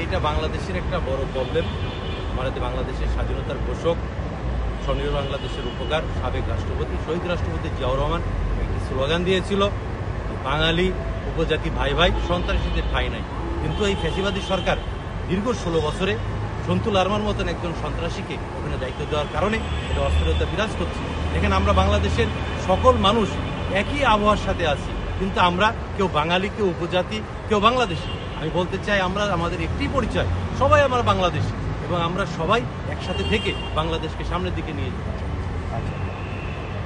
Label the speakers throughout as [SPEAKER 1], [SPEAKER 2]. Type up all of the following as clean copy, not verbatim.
[SPEAKER 1] এটা বাংলাদেশের একটা বড় প্রবলেম। ভারতে বাংলাদেশের স্বাধীনতার ঘোষক, স্বনির্ভর বাংলাদেশের উপকার সাবেক রাষ্ট্রপতি শহীদ রাষ্ট্রপতি জিয়াউর রহমান একটি স্লোগান দিয়েছিল, বাঙালি উপজাতি ভাই ভাই, সন্ত্রাসীদের ঠাঁই নাই। কিন্তু এই ফ্যাসিবাদী সরকার দীর্ঘ 16 বছরে সন্তুল আরমার মতন একজন সন্ত্রাসীকে ওখানে দায়িত্ব দেওয়ার কারণে এটা অস্থিরতা বিরাজ করছে। দেখেন, আমরা বাংলাদেশের সকল মানুষ একই আবহাওয়ার সাথে আছি, কিন্তু আমরা কেউ বাঙালি, কেউ উপজাতি, কেউ বাংলাদেশি। আমি বলতে চাই, আমরা আমাদের একটি পরিচয়, সবাই আমরা বাংলাদেশি এবং আমরা সবাই একসাথে থেকে বাংলাদেশকে সামনের দিকে নিয়ে যেতে চাই।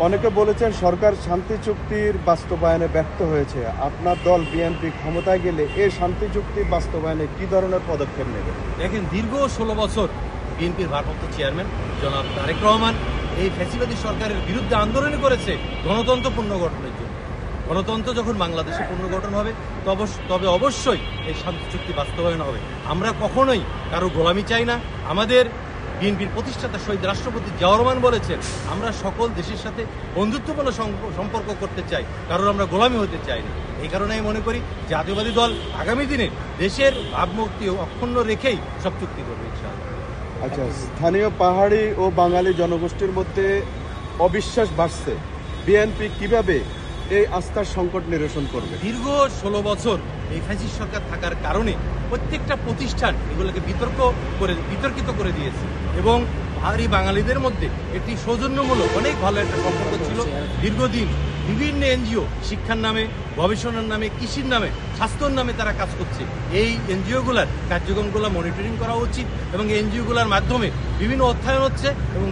[SPEAKER 2] অনেকে বলেছেন সরকার শান্তি চুক্তির বাস্তবায়নে ব্যর্থ হয়েছে। আপনার দল বিএনপি ক্ষমতায় গেলে এই শান্তি চুক্তির বাস্তবায়নে কি ধরনের পদক্ষেপ নেবে?
[SPEAKER 1] দেখেন, দীর্ঘ 16 বছর বিএনপির ভারপ্রাপ্ত চেয়ারম্যান জনাব তারেক রহমান এই ফ্যাসিবাদী সরকারের বিরুদ্ধে আন্দোলন করেছে গণতন্ত্র পুনর্গঠনের জন্য। গণতন্ত্র যখন বাংলাদেশে পুনর্গঠন হবে তবে অবশ্যই এই শান্তি চুক্তি বাস্তবায়ন হবে। আমরা কখনোই কারো গোলামি চাই না। আমাদের বিএনপির প্রতিষ্ঠাতা শহীদ রাষ্ট্রপতি জিয়াউর রহমান বলেছেন, আমরা সকল দেশের সাথে বন্ধুত্বপূর্ণ সম্পর্ক করতে চাই, কারণ আমরা গোলামি হতে চাই না। এই কারণে আমি মনে করি জাতীয়বাদী দল আগামী দিনে দেশের ভাবমূর্তি অক্ষুণ্ণ রেখেই সব চুক্তি করবে ইনশাআল্লাহ।
[SPEAKER 2] আচ্ছা, স্থানীয় পাহাড়ি ও বাঙালি জনগোষ্ঠীর মধ্যে অবিশ্বাস বাড়ছে, বিএনপি কিভাবে এই আস্থার সংকট নিরসন করবে?
[SPEAKER 1] দীর্ঘ 16 বছর এই ফ্যাসিস্ট সরকার থাকার কারণে প্রত্যেকটা প্রতিষ্ঠান এগুলোকে বিতর্কিত করে দিয়েছে এবং পাহাড়ি বাঙালিদের মধ্যে একটি সৌজন্যমূলক অনেক ভালো একটা সম্পর্ক ছিল দীর্ঘদিন। বিভিন্ন এনজিও শিক্ষার নামে, গবেষণার নামে, কৃষির নামে, স্বাস্থ্যর নামে তারা কাজ করছে। এই এনজিওগুলোর কার্যক্রমগুলো মনিটরিং করা উচিত এবং এনজিওগুলোর মাধ্যমে বিভিন্ন অর্থায়ন হচ্ছে এবং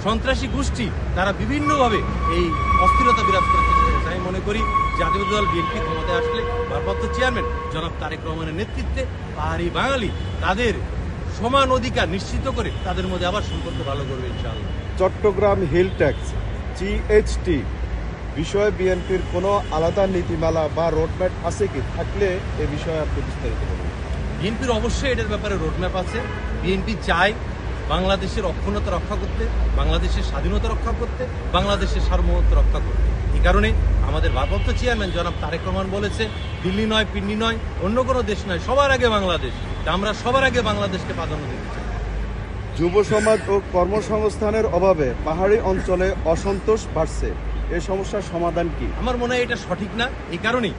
[SPEAKER 1] সন্ত্রাসী গোষ্ঠী তারা বিভিন্নভাবে এই অস্থিরতা বিরাজ করতে চাইছে। আমি মনে করি জাতীয় দল বিএনপি ক্ষমতায় আসলে ভারপ্রাপ্ত চেয়ারম্যান জনাব তারেক রহমানের নেতৃত্বে পাহাড়ি বাঙালি তাদের সমান অধিকার নিশ্চিত করে তাদের মধ্যে আবার সম্পর্ক ভালো করবে ইনশাআল্লাহ।
[SPEAKER 2] চট্টগ্রাম হিল ট্যাক্স জিএইচটি বিষয়ে বিএনপির কোনো আলাদা নীতিমালা বা রোডম্যাপ আছে কি? থাকলে এ বিষয়ে আপনি বিস্তারিত বলুন।
[SPEAKER 1] বিএনপির অবশ্যই এটার ব্যাপারে রোডম্যাপ আছে। বিএনপি চায় বাংলাদেশের অক্ষুণ্ণতা রক্ষা করতে, বাংলাদেশের স্বাধীনতা রক্ষা করতে, বাংলাদেশের সার্বভৌমত্ব রক্ষা করতে। এই কারণে আমাদের ভারপ্রাপ্ত চেয়ারম্যান জনাব তারেক রহমান বলেছে, দিল্লি নয়, পিন্ডি নয়, অন্য কোনো দেশ নয়, সবার আগে বাংলাদেশ। আমরা সবার আগে বাংলাদেশকে প্রাধান্য দিতে চাই।
[SPEAKER 2] যুব সমাজ ও কর্মসংস্থানের অভাবে পাহাড়ি অঞ্চলে অসন্তোষ বাড়ছে, এই সমস্যার সমাধান কি?
[SPEAKER 1] আমার মনে হয় এটা সঠিক না। এই কারণেই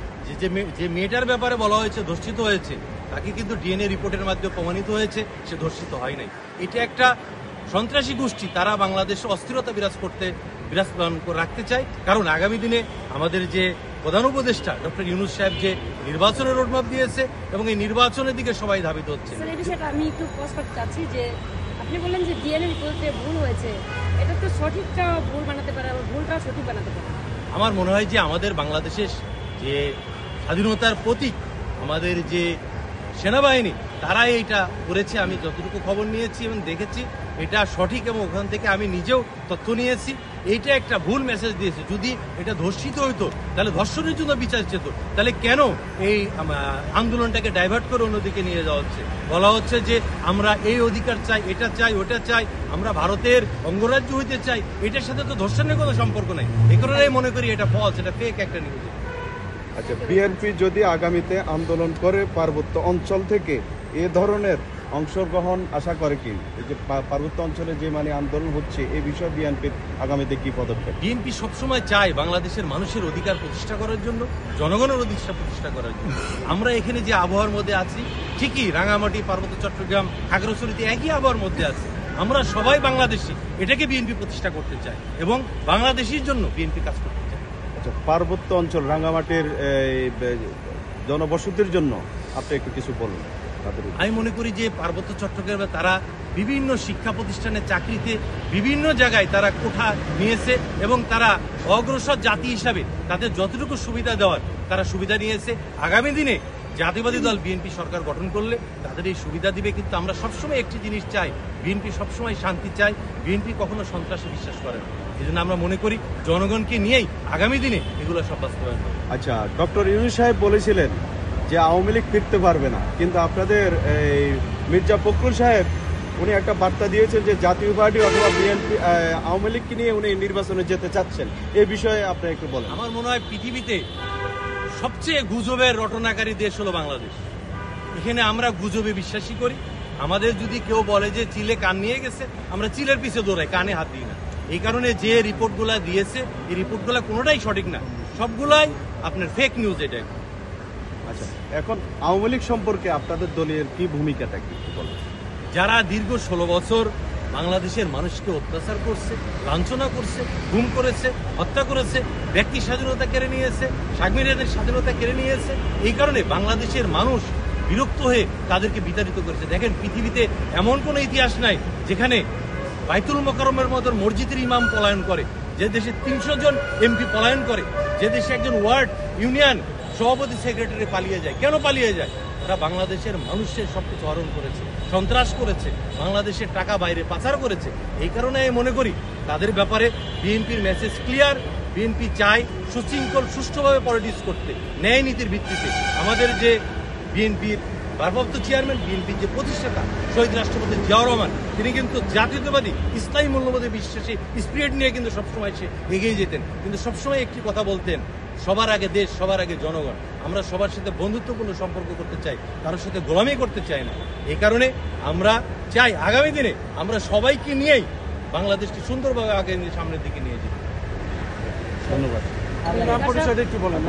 [SPEAKER 1] যে মেয়েটার ব্যাপারে বলা হয়েছে ধর্ষিত হয়েছে, তাকে কিন্তু ডিএনএ রিপোর্টের মাধ্যমে প্রমাণিত হয়েছে সে ধর্ষিত হয় নাই। এটা একটা সন্ত্রাসী গোষ্ঠী, তারা বাংলাদেশে অস্থিরতা বিরাজমান রাখতে চায়। কারণ আগামী দিনে আমাদের যে প্রধান উপদেষ্টা ডক্টর ইউনূস সাহেব যে নির্বাচনের রোডম্যাপ দিয়েছে এবং এই নির্বাচনের দিকে সবাই ধাবিত হচ্ছে।
[SPEAKER 3] এই বিষয়টা আমি একটু প্রশ্ন চাচ্ছি যে আপনি বললেন যে ডিএনএ রিপোর্টে ভুল হয়েছে, এটা তো সঠিকটা ভুল বানাতে পারে, আবার ভুলটাও সঠিক বানাতে পারে।
[SPEAKER 1] আমার মনে হয় যে আমাদের বাংলাদেশের যে স্বাধীনতার প্রতীক, আমাদের যে সেনাবাহিনী, তারাই এইটা করেছে। আমি যতটুকু খবর নিয়েছি এবং দেখেছি এটা সঠিক এবং ওখান থেকে আমি নিজেও তথ্য নিয়েছি। এইটা একটা ভুল মেসেজ দিয়েছে। যদি এটা ধর্ষিত হইতো তাহলে ধর্ষণের জন্য বিচার চেত, তাহলে কেন এই আন্দোলনটাকে ডাইভার্ট করে অন্যদিকে নিয়ে যাওয়া হচ্ছে? বলা হচ্ছে যে আমরা এই অধিকার চাই, এটা চাই, ওটা চাই, আমরা ভারতের অঙ্গরাজ্য হইতে চাই। এটার সাথে তো ধর্ষণের কোনো সম্পর্ক নাই। এই কারণেই মনে করি এটা ফলস, এটা ফেক একটা নিউজ।
[SPEAKER 2] আচ্ছা, বিএনপি যদি আগামীতে আন্দোলন করে পার্বত্য অঞ্চল থেকে এ ধরনের অংশগ্রহণ আশা করে কি? এই যে পার্বত্য অঞ্চলে যে আন্দোলন হচ্ছে, এই বিষয়ে বিএনপির আগামীতে কি পদক্ষেপ?
[SPEAKER 1] বিএনপি সবসময় চায় বাংলাদেশের মানুষের অধিকার প্রতিষ্ঠা করার জন্য, জনগণের অধিকার প্রতিষ্ঠা করার জন্য। আমরা এখানে যে আবহাওয়ার মধ্যে আছি, ঠিকই রাঙামাটি, পার্বত্য চট্টগ্রাম, খাগড়াছড়িতে একই আবহাওয়ার মধ্যে আছি। আমরা সবাই বাংলাদেশি, এটাকে বিএনপি প্রতিষ্ঠা করতে চায় এবং বাংলাদেশের জন্য বিএনপি কাজ করতে চায়।
[SPEAKER 2] আচ্ছা, পার্বত্য অঞ্চল রাঙামাটির জনবসতির জন্য আপনি একটু কিছু বলুন।
[SPEAKER 1] আমি মনে করি যে পার্বত্য চট্টগ্রামে তারা বিভিন্ন শিক্ষা প্রতিষ্ঠানে চাকরিতে বিভিন্ন জায়গায় তারা কোঠা নিয়েছে এবং তারা অগ্রসর জাতি হিসাবে তাদের যতটুকু সুবিধা দেওয়ার তারা সুবিধা নিয়েছে। আগামী দিনে জাতীয়বাদী দল বিএনপি সরকার গঠন করলে তাদের এই সুবিধা দিবে। কিন্তু আমরা সবসময় একটি জিনিস চাই, বিএনপি সবসময় শান্তি চাই, বিএনপি কখনো সন্ত্রাসে বিশ্বাস করে না। এই জন্য আমরা মনে করি জনগণকে নিয়েই আগামী দিনে এগুলো সব বাস্তবায়ন হবে।
[SPEAKER 2] আচ্ছা, ডক্টর ইউনূস সাহেব বলেছিলেন যে আওয়ামী লীগ ফিরতে পারবে না, কিন্তু আপনাদের এই মির্জা ফখরুল সাহেব উনি একটা বার্তা দিয়েছেন যে জাতীয় পার্টি অথবা বিএনপি আওয়ামী লীগকে নিয়ে উনি নির্বাচনে যেতে চাচ্ছেন। এই বিষয়ে আপনি একটু বলেন।
[SPEAKER 1] আমার মনে হয় পৃথিবীতে সবচেয়ে গুজবের রটনাকারী দেশ হলো বাংলাদেশ। এখানে আমরা গুজবে বিশ্বাসী করি। আমাদের যদি কেউ বলে যে চিলে কান নিয়ে গেছে, আমরা চিলের পিছে দৌড়াই, কানে হাত দিই না। এই কারণে যে রিপোর্টগুলা দিয়েছে এই রিপোর্টগুলা কোনোটাই সঠিক না, সবগুলাই আপনার ফেক নিউজ। এটা
[SPEAKER 2] আচ্ছা, এখন আওয়ামী লীগ সম্পর্কে আপনাদের দলের কি ভূমিকাটা কি বলবেন?
[SPEAKER 1] যারা দীর্ঘ 16 বছর বাংলাদেশের মানুষকে অত্যাচার করছে, লাঞ্ছনা করছে, গুম করেছে, হত্যা করেছে, ব্যক্তি স্বাধীনতা কেড়ে নিয়েছে, সাংবিধানিক স্বাধীনতা কেড়ে নিয়েছে, এই কারণে বাংলাদেশের মানুষ বিরক্ত হয়ে তাদেরকে বিতাড়িত করেছে। দেখেন, পৃথিবীতে এমন কোনো ইতিহাস নাই যেখানে বাইতুল মোকাররমের মতো মসজিদের ইমাম পলায়ন করে, যে দেশে 300 জন এমপি পলায়ন করে, যে দেশে একজন ওয়ার্ড ইউনিয়ন সভাপতি সেক্রেটারি পালিয়ে যায়। কেন পালিয়ে যায়? ওরা বাংলাদেশের মানুষের সবকিছু হরণ করেছে, সন্ত্রাস করেছে, বাংলাদেশের টাকা বাইরে পাচার করেছে। এই কারণে আমি মনে করি তাদের ব্যাপারে বিএনপির মেসেজ ক্লিয়ার। বিএনপি চায় সুশৃঙ্খল সুষ্ঠুভাবে পলিটিক্স করতে, ন্যায় নীতির ভিত্তিতে। আমাদের যে বিএনপির ভারপ্রাপ্ত চেয়ারম্যান, বিএনপির যে প্রতিষ্ঠাতা শহীদ রাষ্ট্রপতি জিয়াউর রহমান, তিনি কিন্তু জাতীয়তাবাদী ইসলামী মূল্যবোধে বিশ্বাসী স্পিরিট নিয়ে কিন্তু সবসময় সে এগিয়ে যেতেন। কিন্তু সবসময় একটি কথা বলতেন, সবার আগে দেশ, সবার আগে জনগণ। আমরা সবার সাথে বন্ধুত্বপূর্ণ সম্পর্ক করতে চাই, কারোর সাথে গোলামি করতে চাই না। এই কারণে আমরা চাই আগামী দিনে আমরা সবাইকে নিয়েই বাংলাদেশকে সুন্দরভাবে আগে সামনের দিকে নিয়ে যেতে।
[SPEAKER 2] ধন্যবাদ।
[SPEAKER 3] নাম পরিচয়টা একটু বলেন।